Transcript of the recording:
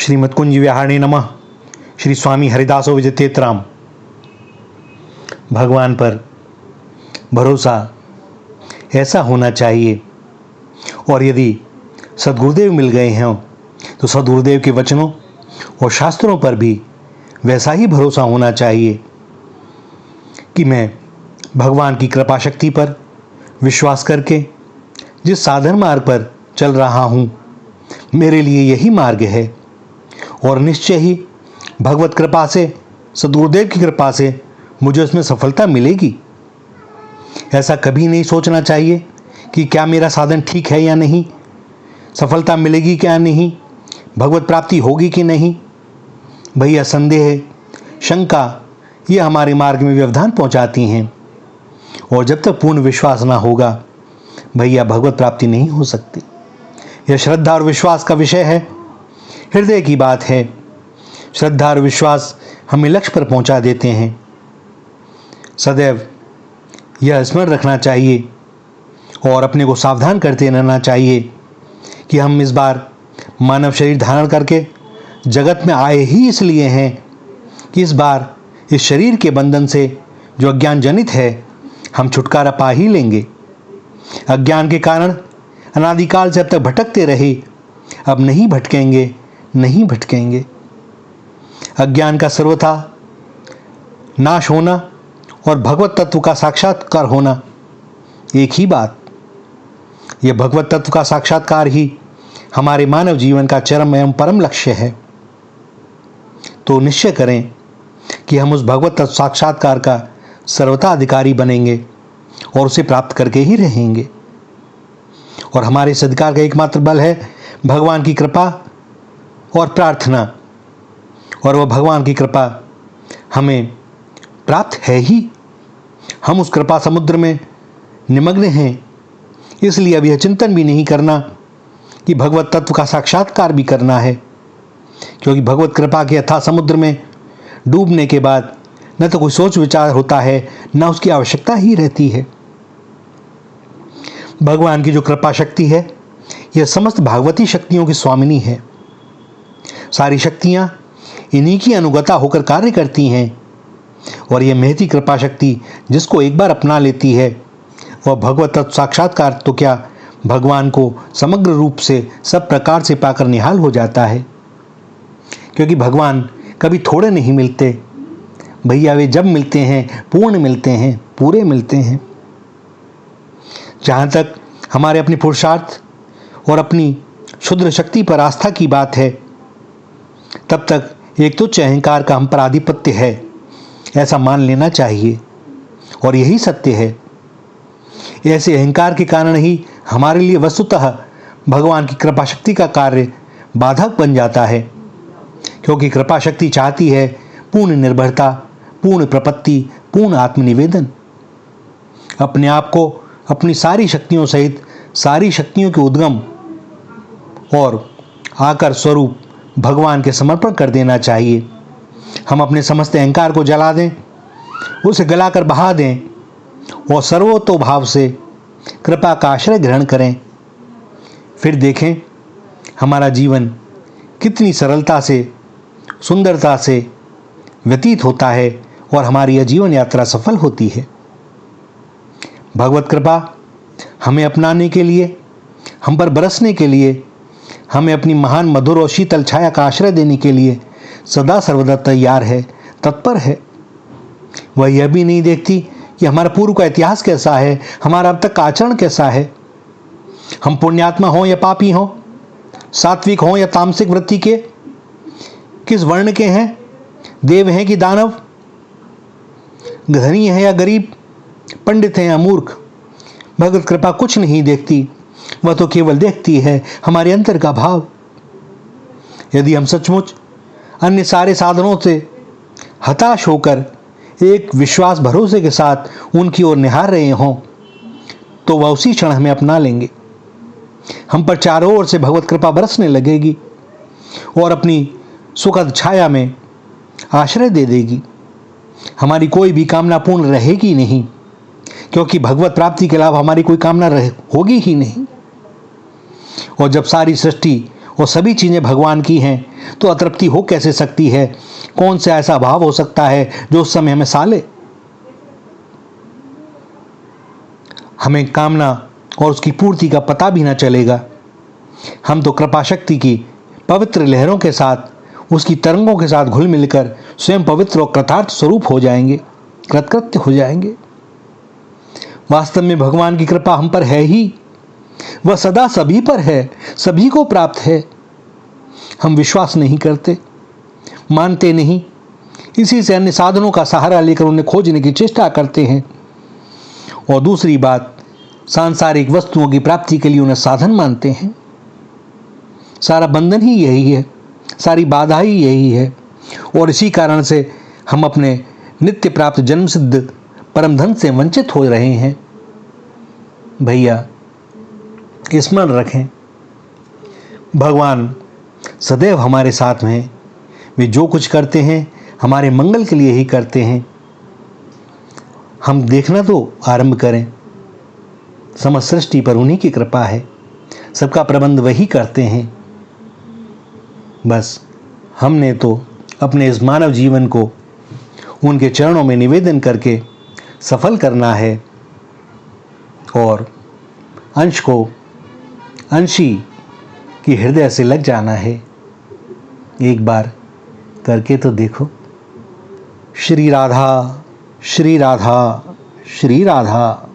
श्रीमद्कुंज विहारिणे नमः। श्री स्वामी हरिदासो विजयतेतराम। भगवान पर भरोसा ऐसा होना चाहिए, और यदि सद्गुरुदेव मिल गए हैं तो सद्गुरुदेव के वचनों और शास्त्रों पर भी वैसा ही भरोसा होना चाहिए कि मैं भगवान की कृपा शक्ति पर विश्वास करके जिस साधन मार्ग पर चल रहा हूँ, मेरे लिए यही मार्ग है और निश्चय ही भगवत कृपा से, सद्गुरुदेव की कृपा से मुझे उसमें सफलता मिलेगी। ऐसा कभी नहीं सोचना चाहिए कि क्या मेरा साधन ठीक है या नहीं, सफलता मिलेगी क्या नहीं, भगवत प्राप्ति होगी कि नहीं। भैया संदेह, शंका ये हमारे मार्ग में व्यवधान पहुंचाती हैं, और जब तक पूर्ण विश्वास ना होगा भैया भगवत प्राप्ति नहीं हो सकती। यह श्रद्धा और विश्वास का विषय है, हृदय की बात है। श्रद्धा और विश्वास हमें लक्ष्य पर पहुंचा देते हैं। सदैव यह स्मरण रखना चाहिए और अपने को सावधान करते रहना चाहिए कि हम इस बार मानव शरीर धारण करके जगत में आए ही इसलिए हैं कि इस बार इस शरीर के बंधन से जो अज्ञान जनित है हम छुटकारा पा ही लेंगे। अज्ञान के कारण अनादिकाल से अब तक भटकते रहे, अब नहीं भटकेंगे, नहीं भटकेंगे। अज्ञान का सर्वथा नाश होना और भगवत तत्व का साक्षात्कार होना एक ही बात। यह भगवत तत्व का साक्षात्कार ही हमारे मानव जीवन का चरम एवं परम लक्ष्य है। तो निश्चय करें कि हम उस भगवत तत्व साक्षात्कार का सर्वथा अधिकारी बनेंगे और उसे प्राप्त करके ही रहेंगे। और हमारे इस अधिकार का एकमात्र बल है भगवान की कृपा और प्रार्थना, और वह भगवान की कृपा हमें प्राप्त है ही। हम उस कृपा समुद्र में निमग्न हैं, इसलिए अब यह चिंतन भी नहीं करना कि भगवत तत्व का साक्षात्कार भी करना है, क्योंकि भगवत कृपा के अथाह समुद्र में डूबने के बाद न तो कोई सोच विचार होता है, न उसकी आवश्यकता ही रहती है। भगवान की जो कृपा शक्ति है यह समस्त भागवती शक्तियों की स्वामिनी है। सारी शक्तियाँ इन्हीं की अनुगता होकर कार्य करती हैं, और यह महती कृपा शक्ति जिसको एक बार अपना लेती है वह भगवत तत्व साक्षात्कार तो क्या, भगवान को समग्र रूप से सब प्रकार से पाकर निहाल हो जाता है। क्योंकि भगवान कभी थोड़े नहीं मिलते भैया, वे जब मिलते हैं पूर्ण मिलते हैं, पूरे मिलते हैं। जहाँ तक हमारे अपने पुरुषार्थ और अपनी क्षुद्र शक्ति पर आस्था की बात है, तब तक एक तुच्छ अहंकार का हम पर आधिपत्य है ऐसा मान लेना चाहिए, और यही सत्य है। ऐसे अहंकार के कारण ही हमारे लिए वस्तुतः भगवान की कृपा शक्ति का कार्य बाधक बन जाता है, क्योंकि कृपा शक्ति चाहती है पूर्ण निर्भरता, पूर्ण प्रपत्ति, पूर्ण आत्मनिवेदन। अपने आप को अपनी सारी शक्तियों सहित सारी शक्तियों के उद्गम और आकर स्वरूप भगवान के समर्पण कर देना चाहिए। हम अपने समस्त अहंकार को जला दें, उसे गलाकर बहा दें और सर्वतोभाव से कृपा का आश्रय ग्रहण करें। फिर देखें हमारा जीवन कितनी सरलता से, सुंदरता से व्यतीत होता है और हमारी यह जीवन यात्रा सफल होती है। भगवत कृपा हमें अपनाने के लिए, हम पर बरसने के लिए, हमें अपनी महान मधुर और शीतल छाया का आश्रय देने के लिए सदा सर्वदा तैयार है, तत्पर है। वह यह भी नहीं देखती कि हमारा पूर्व का इतिहास कैसा है, हमारा अब तक का आचरण कैसा है। हम पुण्यात्मा हों या पापी हों, सात्विक हों या तामसिक वृत्ति के, किस वर्ण के हैं, देव हैं कि दानव, धनी हैं या गरीब, पंडित हैं या मूर्ख, भगवत कृपा कुछ नहीं देखती। वह तो केवल देखती है हमारे अंतर का भाव। यदि हम सचमुच अन्य सारे साधनों से हताश होकर एक विश्वास भरोसे के साथ उनकी ओर निहार रहे हों, तो वह उसी क्षण हमें अपना लेंगे। हम पर चारों ओर से भगवत कृपा बरसने लगेगी और अपनी सुखद छाया में आश्रय दे देगी। हमारी कोई भी कामना पूर्ण रहेगी नहीं, क्योंकि भगवत प्राप्ति के अलावा हमारी कोई कामना होगी ही नहीं। और जब सारी सृष्टि और सभी चीज़ें भगवान की हैं, तो अतृप्ति हो कैसे सकती है? कौन सा ऐसा भाव हो सकता है जो उस समय हमें साले? हमें कामना और उसकी पूर्ति का पता भी ना चलेगा। हम तो कृपा शक्ति की पवित्र लहरों के साथ, उसकी तरंगों के साथ घुल मिलकर स्वयं पवित्र और कृतार्थ स्वरूप हो जाएंगे, कृतकृत्य हो जाएंगे। वास्तव में भगवान की कृपा हम पर है ही, वह सदा सभी पर है, सभी को प्राप्त है। हम विश्वास नहीं करते, मानते नहीं, इसी से अन्य साधनों का सहारा लेकर उन्हें खोजने की चेष्टा करते हैं। और दूसरी बात, सांसारिक वस्तुओं की प्राप्ति के लिए उन्हें साधन मानते हैं। सारा बंधन ही यही है, सारी बाधा ही यही है। और इसी कारण से हम अपने नित्य प्राप्त जन्म सिद्ध परम धन से वंचित हो रहे हैं। भैया स्मरण रखें, भगवान सदैव हमारे साथ में, वे जो कुछ करते हैं हमारे मंगल के लिए ही करते हैं। हम देखना तो आरंभ करें, समस्त सृष्टि पर उन्हीं की कृपा है, सबका प्रबंध वही करते हैं। बस हमने तो अपने इस मानव जीवन को उनके चरणों में निवेदन करके सफल करना है और अंश को अंशी की हृदय से लग जाना है। एक बार करके तो देखो। श्री राधा, श्री राधा, श्री राधा।